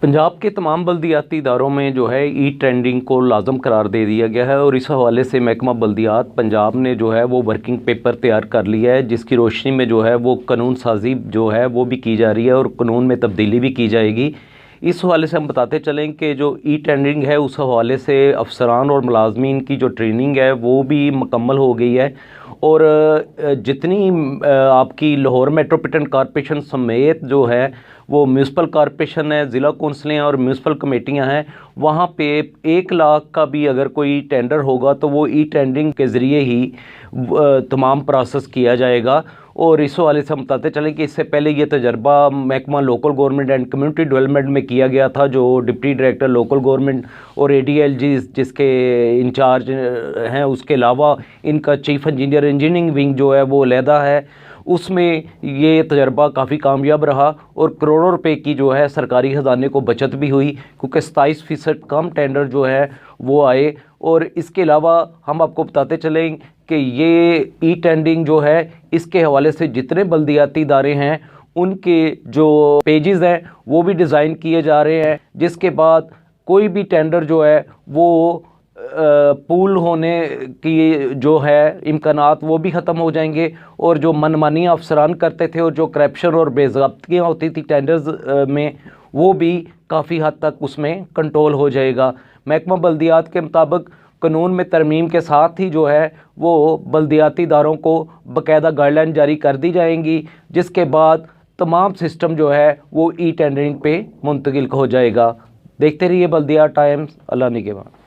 पंजाब के तमाम बल्दियाती इदारों में जो है ई टेंडरिंग को लाजम करार दे दिया गया है और इस हवाले से महकमा बल्दियात पंजाब ने जो है वो वर्किंग पेपर तैयार कर लिया है, जिसकी रोशनी में जो है वो कानून साजी जो है वो भी की जा रही है और कानून में तब्दीली भी की जाएगी। इस हवाले से हम बताते चलें कि जो ई टेंडरिंग है उस हवाले से अफसरान और मुलाजमीन की जो ट्रेनिंग है वो भी मुकम्मल हो गई है और जितनी आपकी लाहौर मेट्रोपॉलिटन कॉरपोरेशन समेत जो है वो म्यूनसिपल कॉरपोरेशन है, ज़िला कौंसलें और म्यूनसिपल कमेटियां हैं, वहाँ पे 1 लाख का भी अगर कोई टेंडर होगा तो वो ई टेंडरिंग के ज़रिए ही तमाम प्रोसेस किया जाएगा। और इस हवाले से हम बताते चलें कि इससे पहले ये तजर्बा महकमा local government and community development में किया गया था, जो डिप्टी डायरेक्टर लोकल गवर्नमेंट और ADLG जिसके इंचार्ज हैं, उसके अलावा इनका चीफ इंजीनियरिंग विंग जो है वो अलहदा है, उसमें ये तजर्बा काफ़ी कामयाब रहा और करोड़ों रुपए की जो है सरकारी ख़जाने को बचत भी हुई, क्योंकि 27% कम टेंडर जो है वो आए। और इसके अलावा हम आपको बताते चलें कि ये ई टेंडरिंग जो है इसके हवाले से जितने बल्दियाती इदारे हैं उनके जो पेजेस हैं वो भी डिज़ाइन किए जा रहे हैं, जिसके बाद कोई भी टेंडर जो है वो पूल होने की जो है इम्कानात वो भी ख़त्म हो जाएंगे और जो मनमानी अफसरान करते थे और जो करप्शन और बेज़ाब्तियाँ होती थी टेंडर्स में, वो भी काफ़ी हद तक उसमें कंट्रोल हो जाएगा। महकमा बल्दियात के मुताबिक कानून में तरमीम के साथ ही जो है वो बल्दियाती इदारों को बाकायदा गाइडलाइन जारी कर दी जाएंगी, जिसके बाद तमाम सिस्टम जो है वो ई टेंडरिंग पे मुंतकिल हो जाएगा। देखते रहिए बल्दियात टाइम्स। अल्लाह निगहबान।